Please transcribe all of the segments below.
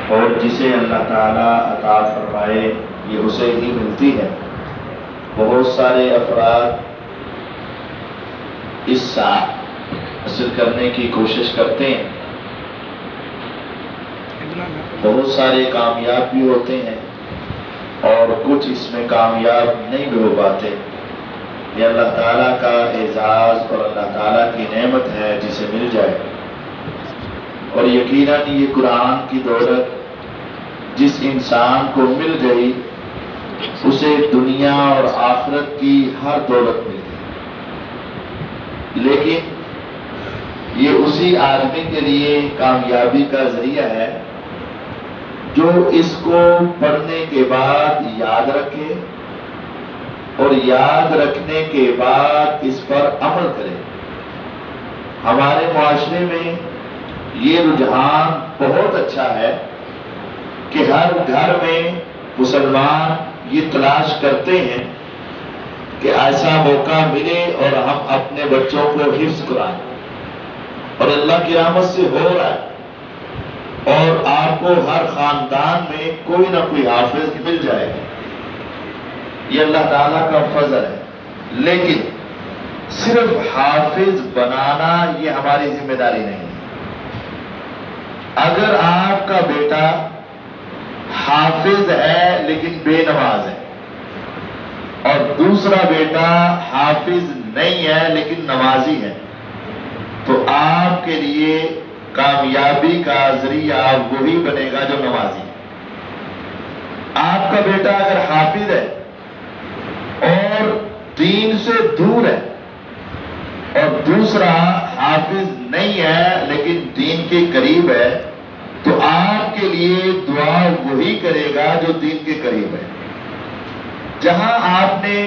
اور جسے اللہ تعالیٰ عطا فرمائے یہ اسے ہی ملتی ہے۔ بہت سارے افراد اس ساتھ حاصل کرنے کی کوشش کرتے ہیں، بہت سارے کامیاب بھی ہوتے ہیں اور کچھ اس میں کامیاب نہیں بھی ہو پاتے۔ یہ اللہ تعالیٰ کا اعزاز اور اللہ تعالیٰ کی نعمت ہے جسے مل جائے، اور یقیناً یہ قرآن کی دولت جس انسان کو مل گئی اسے دنیا اور آخرت کی ہر دولت مل گئی، لیکن یہ اسی آدمی کے لیے کامیابی کا ذریعہ ہے جو اس کو پڑھنے کے بعد یاد رکھے اور یاد رکھنے کے بعد اس پر عمل کرے۔ ہمارے معاشرے میں یہ رجحان بہت اچھا ہے کہ ہر گھر میں مسلمان یہ تلاش کرتے ہیں کہ ایسا موقع ملے اور ہم اپنے بچوں کو حفظ کرائیں، اور اللہ کی رحمت سے ہو رہا ہے، اور آپ کو ہر خاندان میں کوئی نہ کوئی حافظ مل جائے گا۔ یہ اللہ تعالیٰ کا فضل ہے، لیکن صرف حافظ بنانا یہ ہماری ذمہ داری نہیں ہے۔ اگر آپ کا بیٹا حافظ ہے لیکن بے نماز ہے، اور دوسرا بیٹا حافظ نہیں ہے لیکن نمازی ہے، تو آپ کے لیے کامیابی کا ذریعہ وہی بنے گا جو نمازی ہے۔ آپ کا بیٹا اگر حافظ ہے اور دین سے دور ہے، اور دوسرا حافظ نہیں ہے لیکن دین کے قریب ہے، تو آپ کے لیے دعا وہی کرے گا جو دین کے قریب ہے۔ جہاں آپ نے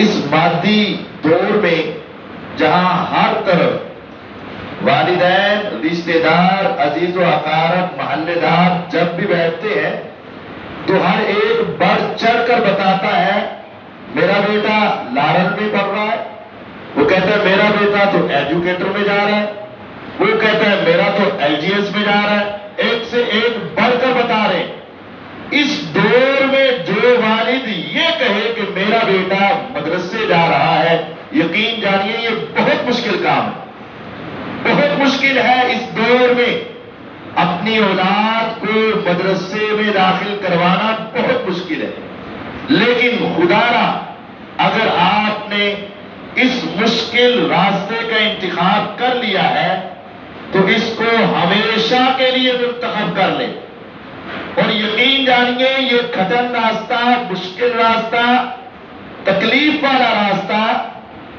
اس مادی دور میں جہاں ہر طرف والدین، رشتہ دار، عزیز و اقارب، محلے دار جب بھی بیٹھتے ہیں تو ہر ایک بڑھ چڑھ کر بتاتا ہے میرا بیٹا لارن میں پڑھ رہا ہے، وہ کہتا ہے میرا بیٹا تو ایجوکیٹر میں جا رہا ہے، وہ کہتا ہے میرا تو ایل جی ایس میں جا رہا ہے، ایک سے ایک بڑھ کر بتا رہے ہیں۔ اس دور میں جو والد یہ کہے کہ میرا بیٹا مدرسے جا رہا ہے، یقین جانیے یہ بہت مشکل کام ہے، بہت مشکل ہے اس دور میں اپنی اولاد کو مدرسے میں داخل کروانا بہت مشکل ہے۔ لیکن خدا را اگر آپ نے اس مشکل راستے کا انتخاب کر لیا ہے تو اس کو ہمیشہ کے لیے منتخب کر لیں، اور یقین جانیے یہ کٹھن راستہ، مشکل راستہ، تکلیف والا راستہ،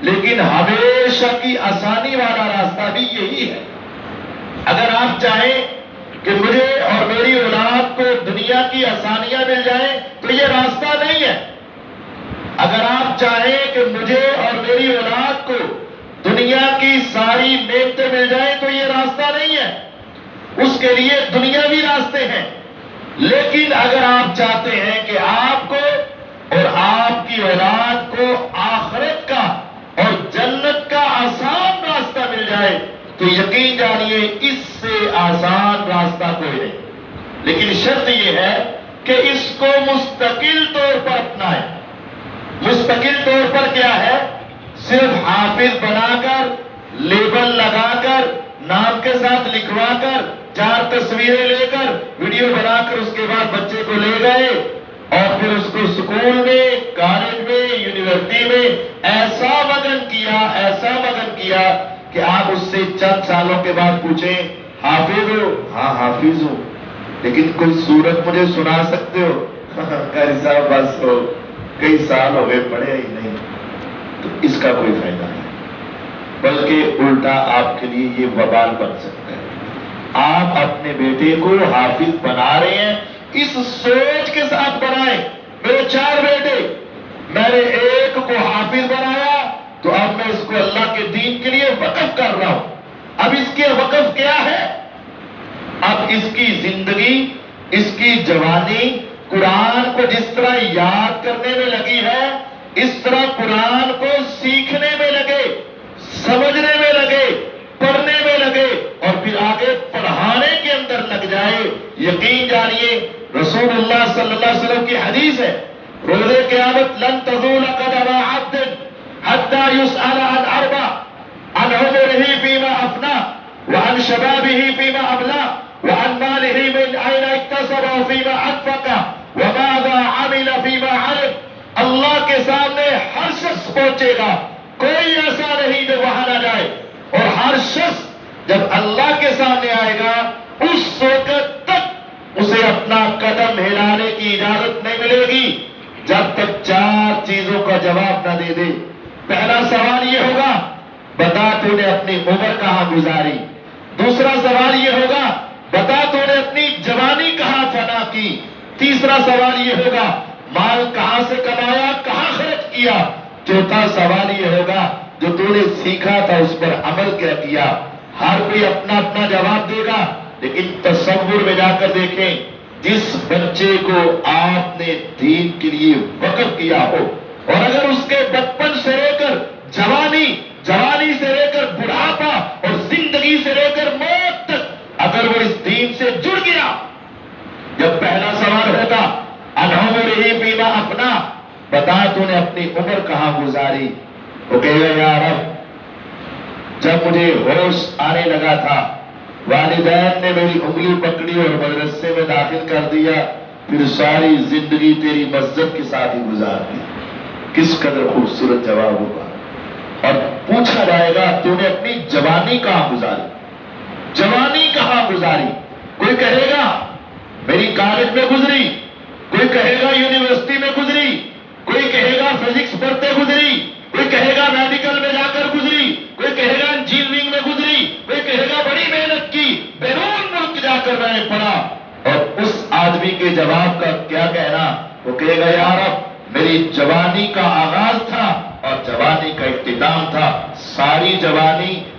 لیکن ہمیشہ کی آسانی والا راستہ بھی یہی ہے۔ اگر آپ چاہیں کہ مجھے اور میری اولاد کو دنیا کی آسانیاں مل جائیں تو یہ راستہ نہیں ہے۔ اگر آپ چاہیں کہ مجھے اور میری اولاد کو دنیا کی ساری نعمتیں مل جائیں تو یہ راستہ نہیں ہے، اس کے لیے دنیاوی راستے ہیں۔ لیکن اگر آپ چاہتے ہیں کہ آپ کو اور آپ کی اولاد کو آخرت کا اور جنت کا آسان راستہ مل جائے تو یقین جانیے اس سے آسان راستہ کوئی نہیں، لیکن شرط یہ ہے کہ اس کو مستقل طور پر اپنائیں۔ مستقل طور پر کیا ہے؟ صرف حافظ بنا کر، لیبل لگا کر، نام کے ساتھ لکھوا کر، 4 تصویریں لے کر، ویڈیو بنا کر اس کے بعد بچے کو لے گئے اور پھر اس کو اسکول میں، کالج میں، یونیورسٹی میں ایسا مگن کیا کہ آپ اس سے چند سالوں کے بعد پوچھیں حافظ ہو؟ ہاں حافظ ہوں، لیکن کوئی سورت مجھے سنا سکتے ہو؟ قاری صاحب بس ہو، کئی سال ہو گئے پڑھے ہی نہیں، تو اس کا کوئی فائدہ نہیں، بلکہ الٹا آپ کے لیے یہ وبال بن سکتا ہے۔ آپ اپنے بیٹے کو حافظ بنا رہے ہیں، اس سوچ کے ساتھ بنائیں میرے 4 بیٹے، میں نے ایک کو حافظ بنایا تو اب میں اس کو اللہ کے دین کے لیے وقف کر رہا ہوں۔ اب اس کے وقف کیا ہے؟ اب اس کی زندگی، اس کی جوانی قرآن کو جس طرح یاد کرنے میں لگی ہے، اس طرح قرآن کو سیکھنے میں لگے، سمجھنے میں لگے، پڑھنے میں لگے، اور پھر آگے پڑھانے کے اندر لگ جائے ہے یقین جانیے رسول اللہ صلی اللہ علیہ وسلم کی حدیث ہے روز قیامت لن تزول قدم عبد حتى يسأل عن اربع عن عمره فيما افنى وعن شبابه فيما ابلى وعن ماله من اين اكتسب وفيما انفق وماذا عمل فيما علم. اللہ کے سامنے ہر شخص پہنچے گا, کوئی ایسا نہیں جو وہاں نہ جائے, اور ہر شخص جب اللہ کے سامنے آئے گا اس وقت تک اسے اپنا قدم ہلانے کی اجازت نہیں ملے گی جب تک 4 چیزوں کا جواب نہ دے دے. پہلا سوال یہ ہوگا بتا تو نے اپنی عمر کہاں گزاری. دوسرا سوال یہ ہوگا بتا تو نے اپنی جوانی کہاں فنا کی. تیسرا سوال یہ ہوگا مال کہاں سے کمایا, کہاں خرچ کیا. چوتھا سوال یہ ہوگا جو تو نے سیکھا تھا اس پر عمل کیا کیا. ہر کوئی اپنا اپنا جواب دے گا, لیکن تصور میں جا کر دیکھیں جس بچے کو آپ نے دین کے لیے وقف کیا ہو اور اگر اس کے بچپن سے لے کر جوانی, جوانی سے لے کر بڑھاپا اور زندگی سے لے کر موت تک اگر وہ اس دین سے جڑ گیا, جب پہلا سوال ہوگا عن عمرہ فیما افنی, بتا تو نے اپنی عمر کہاں گزاری, وہ کہے گا یا رب جب مجھے ہوش آنے لگا تھا والدین نے میری انگلی پکڑی اور مدرسے میں داخل کر دیا, پھر ساری زندگی تیری مسجد کے ساتھ ہی گزار دی. کس قدر خوبصورت جواب ہوگا. اور پوچھا جائے گا تو نے اپنی جوانی کہاں گزاری, جوانی کہاں گزاری. کوئی کہے گا میری کالج میں گزری, کوئی کہے گا یونیورسٹی میں گزری, کوئی کہے گا فزکس پڑھتے گزری, کوئی کہے گا میڈیکل میں جا کر گزری, کوئی کہے گا انجینئرنگ میں گزری, کوئی کہے گا بڑی محنت کی بیرون ملک جا کر میں نے پڑھا. اور اس آدمی کے جواب کا کیا کہنا, وہ کہے گا یا رب میری جوانی کا آغاز تھا اور جوانی کا اختتام تھا, ساری جوانی